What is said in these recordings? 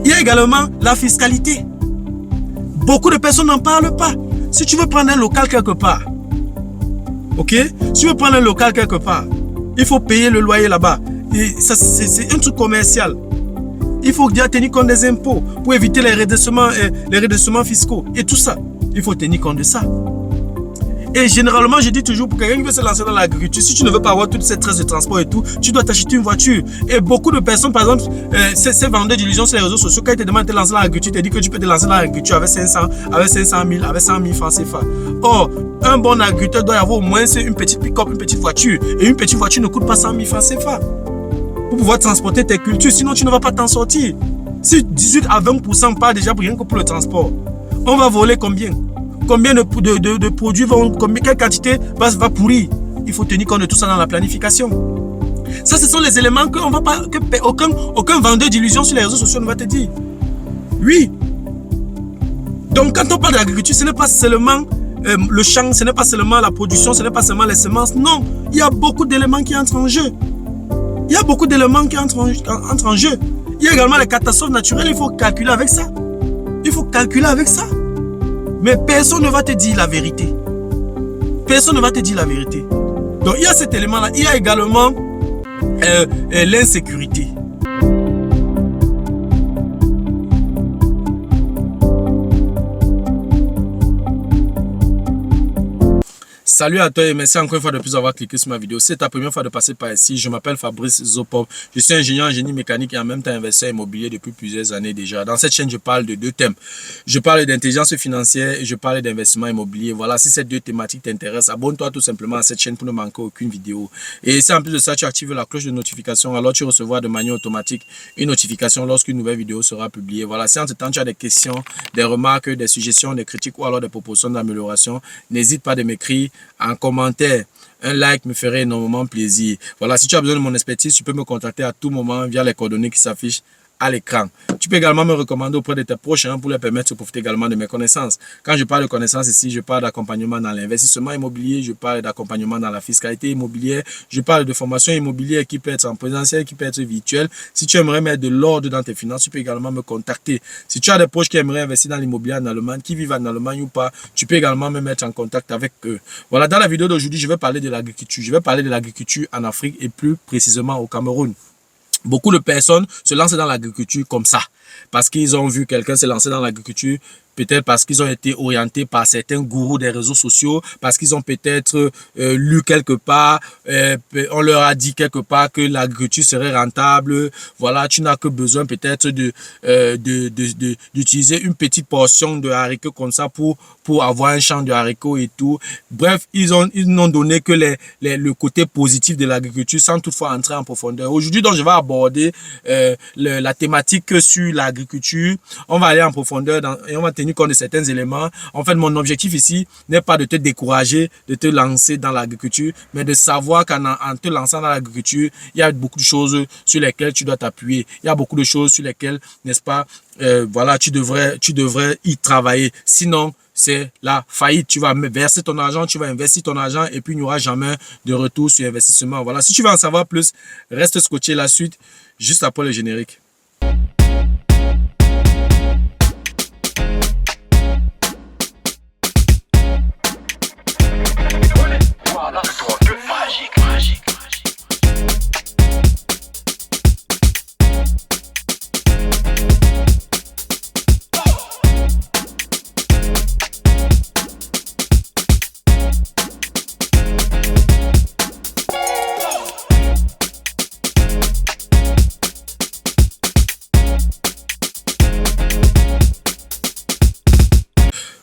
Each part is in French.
Il y a également la fiscalité. Beaucoup de personnes n'en parlent pas. Si tu veux prendre un local quelque part, ok? Si tu veux prendre un local quelque part, il faut payer le loyer là-bas. C'est un truc commercial. Il faut déjà tenir compte des impôts pour éviter les redressements fiscaux et tout ça. Il faut tenir compte de ça. Et généralement, je dis toujours, pour quelqu'un qui veut se lancer dans l'agriculture, si tu ne veux pas avoir toute cette trace de transport et tout, tu dois t'acheter une voiture. Et beaucoup de personnes, par exemple, ces vendeurs d'illusions sur les réseaux sociaux, quand ils te demandent de te lancer dans l'agriculture, ils te disent que tu peux te lancer dans l'agriculture avec 500 000, avec 100 000 francs CFA. Or, un bon agriculteur doit avoir au moins une petite pick-up, une petite voiture. Et une petite voiture ne coûte pas 100 000 francs CFA pour pouvoir transporter tes cultures, sinon tu ne vas pas t'en sortir. Si 18 à 20% part déjà rien que pour le transport, on va voler combien? Combien de produits quelle quantité va pourrir? Il faut tenir compte de tout ça dans la planification. Ça, ce sont les éléments aucun vendeur d'illusions sur les réseaux sociaux ne va te dire. Oui. Donc, quand on parle d'agriculture, ce n'est pas seulement le champ, ce n'est pas seulement la production, ce n'est pas seulement les semences. Non, il y a beaucoup d'éléments qui entrent en jeu. Il y a beaucoup d'éléments qui entrent en jeu. Il y a également les catastrophes naturelles, il faut calculer avec ça. Il faut calculer avec ça. Mais personne ne va te dire la vérité. Personne ne va te dire la vérité. Donc il y a cet élément-là. Il y a également l'insécurité. Salut à toi et merci encore une fois de plus avoir cliqué sur ma vidéo. C'est ta première fois de passer par ici. Je m'appelle Fabrice Zopop. Je suis ingénieur en génie mécanique et en même temps investisseur immobilier depuis plusieurs années déjà. Dans cette chaîne, je parle de deux thèmes. Je parle d'intelligence financière et je parle d'investissement immobilier. Voilà, si ces deux thématiques t'intéressent, abonne-toi tout simplement à cette chaîne pour ne manquer aucune vidéo. Et si en plus de ça, tu actives la cloche de notification, alors tu recevras de manière automatique une notification lorsqu'une nouvelle vidéo sera publiée. Voilà, si en ce temps tu as des questions, des remarques, des suggestions, des critiques ou alors des propositions d'amélioration, n'hésite pas de m'écrire en commentaire. Un like me ferait énormément plaisir. Voilà, si tu as besoin de mon expertise, tu peux me contacter à tout moment via les coordonnées qui s'affichent à l'écran. Tu peux également me recommander auprès de tes proches pour leur permettre de profiter également de mes connaissances. Quand je parle de connaissances ici, je parle d'accompagnement dans l'investissement immobilier, je parle d'accompagnement dans la fiscalité immobilière, je parle de formation immobilière qui peut être en présentiel, qui peut être virtuelle. Si tu aimerais mettre de l'ordre dans tes finances, tu peux également me contacter. Si tu as des proches qui aimeraient investir dans l'immobilier en Allemagne, qui vivent en Allemagne ou pas, tu peux également me mettre en contact avec eux. Voilà, dans la vidéo d'aujourd'hui, je vais parler de l'agriculture. Je vais parler de l'agriculture en Afrique et plus précisément au Cameroun. Beaucoup de personnes se lancent dans l'agriculture comme ça, parce qu'ils ont vu quelqu'un se lancer dans l'agriculture, peut-être parce qu'ils ont été orientés par certains gourous des réseaux sociaux, parce qu'ils ont peut-être lu quelque part, on leur a dit quelque part que l'agriculture serait rentable. Voilà, tu n'as que besoin peut-être d'utiliser une petite portion de haricots comme ça pour avoir un champ de haricots et tout. Bref, ils n'ont donné que le côté positif de l'agriculture sans toutefois entrer en profondeur. Aujourd'hui, donc, je vais aborder la thématique sur l'agriculture. On va aller en profondeur et on va tenir compte de certains éléments. En fait, mon objectif ici n'est pas de te décourager, de te lancer dans l'agriculture, mais de savoir qu'en te lançant dans l'agriculture, il y a beaucoup de choses sur lesquelles tu dois t'appuyer. Il y a beaucoup de choses sur lesquelles, n'est-ce pas, voilà, tu devrais y travailler. Sinon, c'est la faillite. Tu vas verser ton argent, tu vas investir ton argent et puis il n'y aura jamais de retour sur investissement. Voilà, si tu veux en savoir plus, reste scotché la suite juste après le générique.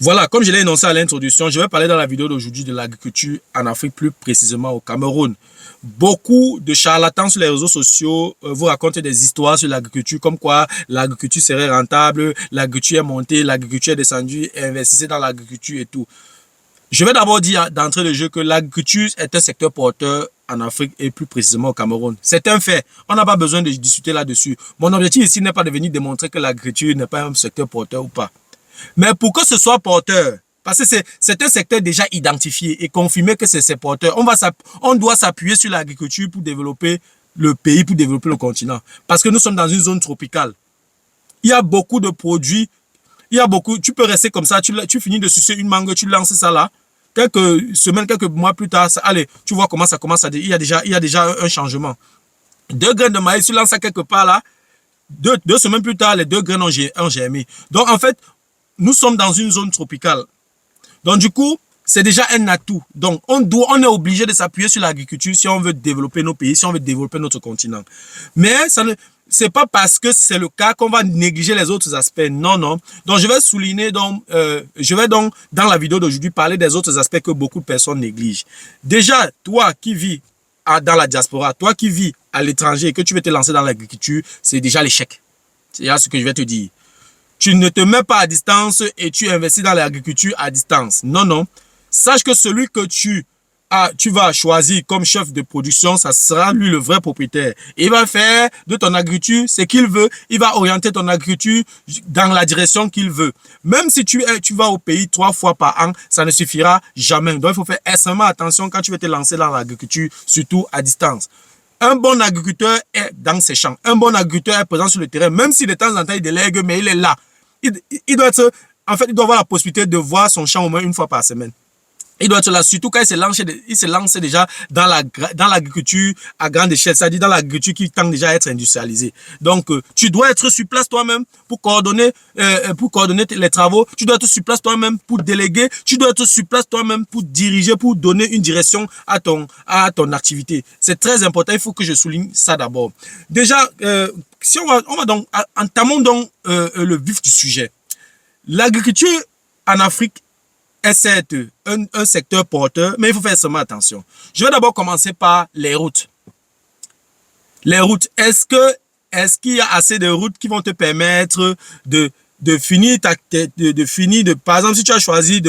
Voilà, comme je l'ai énoncé à l'introduction, je vais parler dans la vidéo d'aujourd'hui de l'agriculture en Afrique, plus précisément au Cameroun. Beaucoup de charlatans sur les réseaux sociaux vous racontent des histoires sur l'agriculture, comme quoi l'agriculture serait rentable, l'agriculture est montée, l'agriculture est descendue, et investissez dans l'agriculture et tout. Je vais d'abord dire d'entrée de jeu que l'agriculture est un secteur porteur en Afrique et plus précisément au Cameroun. C'est un fait. On n'a pas besoin de discuter là-dessus. Mon objectif ici n'est pas de venir démontrer que l'agriculture n'est pas un secteur porteur ou pas. Mais pour que ce soit porteur, parce que c'est un secteur déjà identifié et confirmé que c'est porteur, on doit s'appuyer sur l'agriculture pour développer le pays, pour développer le continent. Parce que nous sommes dans une zone tropicale. Il y a beaucoup de produits. Il y a beaucoup. Tu peux rester comme ça. Tu finis de sucer une mangue, tu lances ça là. Quelques semaines, quelques mois plus tard, allez, tu vois comment ça commence. Il y a déjà un changement. 2 graines de maïs, tu lances ça quelque part là. 2 semaines plus tard, les 2 graines ont germé. Donc, en fait, nous sommes dans une zone tropicale. Donc, du coup, c'est déjà un atout. Donc, on est obligé de s'appuyer sur l'agriculture si on veut développer nos pays, si on veut développer notre continent. Mais c'est pas parce que c'est le cas qu'on va négliger les autres aspects. Non, non. Donc, je vais souligner, dans la vidéo d'aujourd'hui, parler des autres aspects que beaucoup de personnes négligent. Déjà, toi qui vis dans la diaspora, toi qui vis à l'étranger et que tu veux te lancer dans l'agriculture, c'est déjà l'échec. C'est ce que je vais te dire. Tu ne te mets pas à distance et tu investis dans l'agriculture à distance. Non, non. Sache que celui que tu vas choisir comme chef de production, ça sera lui le vrai propriétaire. Il va faire de ton agriculture ce qu'il veut. Il va orienter ton agriculture dans la direction qu'il veut. Même si tu vas au pays 3 fois par an, ça ne suffira jamais. Donc, il faut faire extrêmement attention quand tu veux te lancer dans l'agriculture, surtout à distance. Un bon agriculteur est dans ses champs. Un bon agriculteur est présent sur le terrain, même si de temps en temps il délègue, mais il est là. Il doit avoir la possibilité de voir son champ au moins une fois par semaine. Il doit être là, surtout quand il se lance déjà dans l'agriculture à grande échelle, c'est-à-dire dans l'agriculture qui tend déjà à être industrialisée. Donc, tu dois être sur place toi-même pour coordonner les travaux. Tu dois être sur place toi-même pour déléguer. Tu dois être sur place toi-même pour diriger, pour donner une direction à ton activité. C'est très important. Il faut que je souligne ça d'abord. Déjà, si entamons donc le vif du sujet. L'agriculture en Afrique est un secteur porteur, mais il faut faire extrêmement attention. Je vais d'abord commencer par les routes. Les routes, est-ce qu'il y a assez de routes qui vont te permettre de finir par exemple, si tu as choisi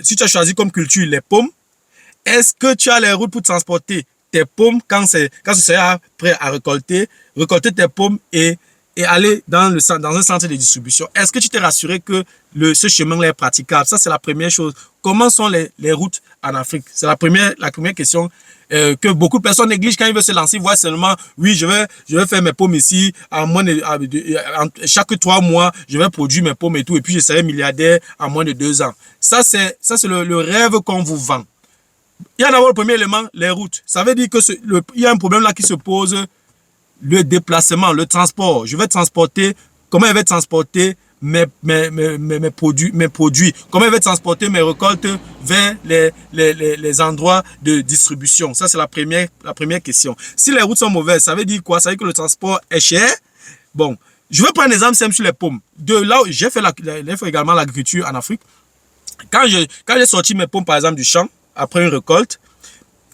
si tu as choisi comme culture les pommes, est-ce que tu as les routes pour transporter tes pommes quand ce sera prêt à récolter tes pommes et aller dans un centre de distribution? Est-ce que tu t'es rassuré que ce chemin-là est praticable? Ça, c'est la première chose. Comment sont les routes en Afrique? C'est la première question que beaucoup de personnes négligent quand ils veulent se lancer. Ils voient seulement, oui, je vais faire mes pommes ici, chaque 3 mois, je vais produire mes pommes et tout, et puis je serai milliardaire en moins de 2 ans. Ça, c'est le rêve qu'on vous vend. Il y a d'abord le premier élément, les routes. Ça veut dire qu'il y a un problème là qui se pose. Le déplacement, le transport. Je vais transporter, comment je vais transporter mes produits, comment je vais transporter mes récoltes vers les endroits de distribution. Ça, c'est la première question. Si les routes sont mauvaises, ça veut dire quoi? Ça veut dire que le transport est cher. Bon, je vais prendre un exemple simple sur les pommes. De là où j'ai fait également l'agriculture en Afrique. Quand j'ai sorti mes pommes, par exemple, du champ, après une récolte,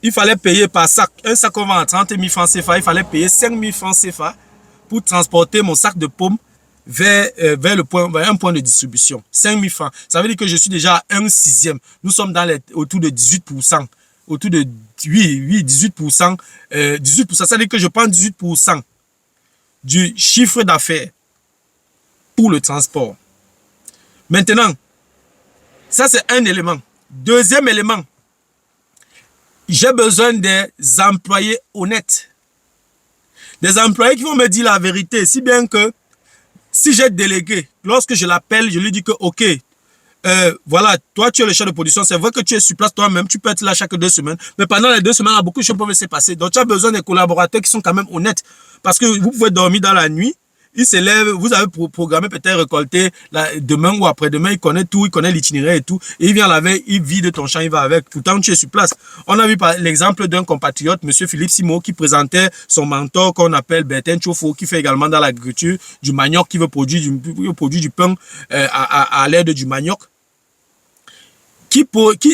il fallait payer par sac. Un sac qu'on vend à 30 000 francs CFA, il fallait payer 5 000 francs CFA pour transporter mon sac de pommes vers un point de distribution. 5 000 francs. Ça veut dire que je suis déjà à 1/6. Nous sommes autour de 18%. Autour de 18%. 18%. Ça veut dire que je prends 18% du chiffre d'affaires pour le transport. Maintenant, ça c'est un élément. Deuxième élément. J'ai besoin des employés honnêtes. Des employés qui vont me dire la vérité. Si bien que, si j'ai délégué, lorsque je l'appelle, je lui dis que, ok, voilà, toi tu es le chef de production, c'est vrai que tu es sur place toi-même, tu peux être là chaque 2 semaines, mais pendant les 2 semaines, il y a beaucoup de choses peuvent se passer. Donc tu as besoin des collaborateurs qui sont quand même honnêtes. Parce que vous pouvez dormir dans la nuit, il se lève, vous avez programmé peut-être récolter demain ou après-demain, il connaît tout, il connaît l'itinéraire et tout, et il vient la veille, il vide ton champ, il va avec, pourtant tu es sur place. On a vu l'exemple d'un compatriote, M. Philippe Simo, qui présentait son mentor qu'on appelle Bertin Chofo, qui fait également dans l'agriculture du manioc, qui veut produire du pain à l'aide du manioc, qui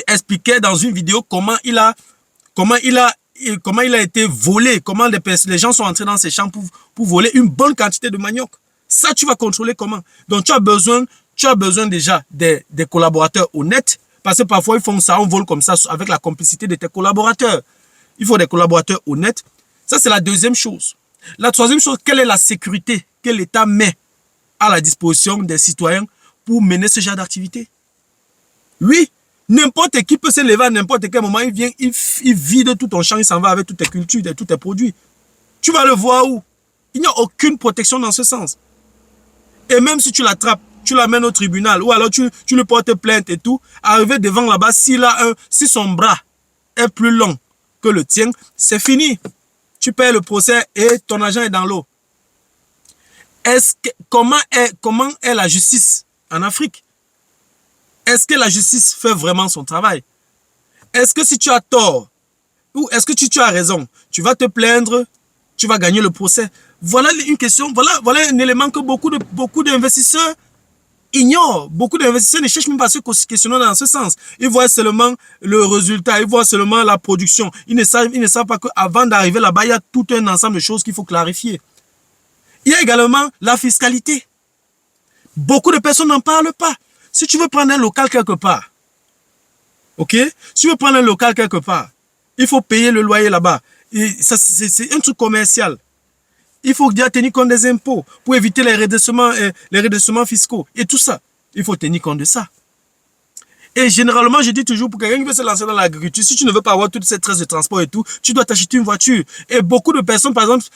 expliquait dans une vidéo comment il a été volé, comment les gens sont entrés dans ces champs pour voler une bonne quantité de manioc. Ça, tu vas contrôler comment? Donc, tu as besoin déjà des collaborateurs honnêtes, parce que parfois, ils font ça, on vole comme ça, avec la complicité de tes collaborateurs. Il faut des collaborateurs honnêtes. Ça, c'est la deuxième chose. La troisième chose, quelle est la sécurité que l'État met à la disposition des citoyens pour mener ce genre d'activité? Oui. N'importe qui peut se lever à n'importe quel moment, il vient, il vide tout ton champ, il s'en va avec toutes tes cultures, tous tes produits. Tu vas le voir où? Il n'y a aucune protection dans ce sens. Et même si tu l'attrapes, tu l'amènes au tribunal, ou alors tu le portes plainte et tout, arrivé devant là-bas, si son bras est plus long que le tien, c'est fini. Tu payes le procès et ton argent est dans l'eau. Comment est la justice en Afrique? Est-ce que la justice fait vraiment son travail? Est-ce que si tu as tort, ou est-ce que tu as raison, tu vas te plaindre, tu vas gagner le procès? Voilà une question, voilà un élément que beaucoup d'investisseurs ignorent. Beaucoup d'investisseurs ne cherchent même pas à se questionner dans ce sens. Ils voient seulement le résultat, ils voient seulement la production. Ils ne savent pas qu'avant d'arriver là-bas, il y a tout un ensemble de choses qu'il faut clarifier. Il y a également la fiscalité. Beaucoup de personnes n'en parlent pas. Si tu veux prendre un local quelque part, ok? Si tu veux prendre un local quelque part, il faut payer le loyer là-bas. C'est un truc commercial. Il faut déjà tenir compte des impôts pour éviter les redressements fiscaux. Et tout ça, il faut tenir compte de ça. Et généralement, je dis toujours, pour quelqu'un qui veut se lancer dans l'agriculture, si tu ne veux pas avoir toute cette trace de transport et tout, tu dois t'acheter une voiture. Et beaucoup de personnes, par exemple,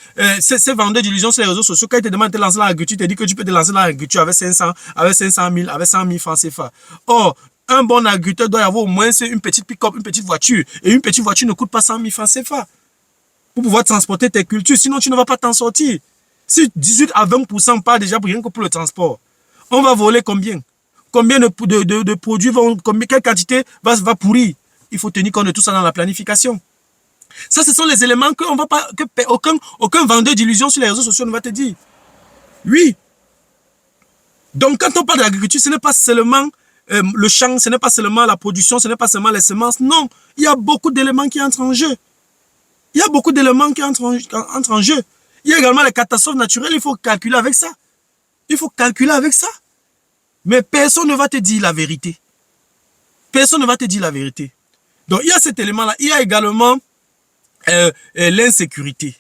ces vendeurs d'illusions sur les réseaux sociaux, quand ils te demandent de te lancer dans l'agriculture, ils te disent que tu peux te lancer dans l'agriculture avec 500 000, avec 100 000 francs CFA. Or, un bon agriculteur doit avoir au moins une petite pick-up, une petite voiture. Et une petite voiture ne coûte pas 100 000 francs CFA pour pouvoir transporter tes cultures. Sinon, tu ne vas pas t'en sortir. Si 18 à 20% part déjà pour rien que pour le transport, on va voler combien? Combien de produits quelle quantité va pourrir? Il faut tenir compte de tout ça dans la planification. Ça, ce sont les éléments que aucun vendeur d'illusions sur les réseaux sociaux ne va te dire. Oui. Donc, quand on parle d'agriculture, ce n'est pas seulement le champ, ce n'est pas seulement la production, ce n'est pas seulement les semences. Non, il y a beaucoup d'éléments qui entrent en jeu. Il y a beaucoup d'éléments qui entrent en jeu. Il y a également les catastrophes naturelles, il faut calculer avec ça. Il faut calculer avec ça. Mais personne ne va te dire la vérité. Personne ne va te dire la vérité. Donc, il y a cet élément-là. Il y a également l'insécurité.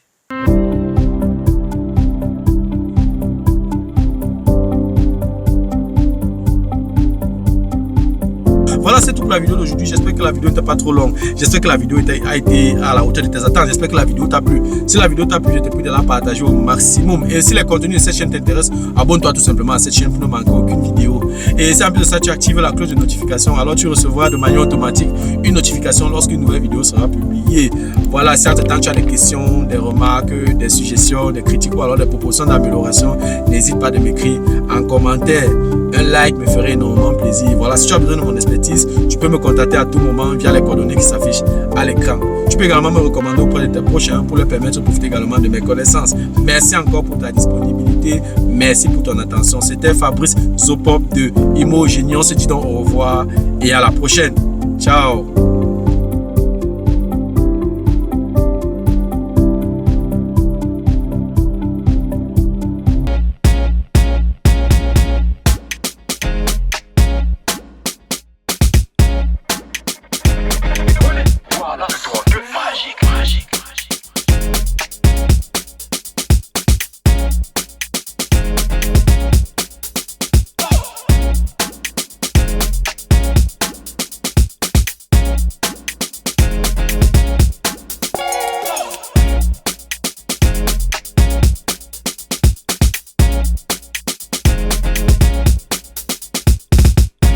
Voilà, c'est tout pour la vidéo d'aujourd'hui. J'espère que la vidéo n'était pas trop longue. J'espère que la vidéo a été à la hauteur de tes attentes. J'espère que la vidéo t'a plu. Si la vidéo t'a plu, je te prie de la partager au maximum. Et si les contenus de cette chaîne t'intéressent, abonne-toi tout simplement à cette chaîne pour ne manquer aucune vidéo. Et si en plus de ça, tu actives la cloche de notification, alors tu recevras de manière automatique une notification lorsqu'une nouvelle vidéo sera publiée. Voilà, si entre-temps tu as des questions, des remarques, des suggestions, des critiques ou alors des propositions d'amélioration, n'hésite pas de m'écrire en commentaire. Un like me ferait énormément plaisir. Voilà, si tu as besoin de mon expertise, tu peux me contacter à tout moment via les coordonnées qui s'affichent à l'écran. Tu peux également me recommander auprès de tes proches pour leur permettre de profiter également de mes connaissances. Merci encore pour ta disponibilité. Merci pour ton attention. C'était Fabrice Zopop de Imogénie. On se dit donc au revoir et à la prochaine. Ciao.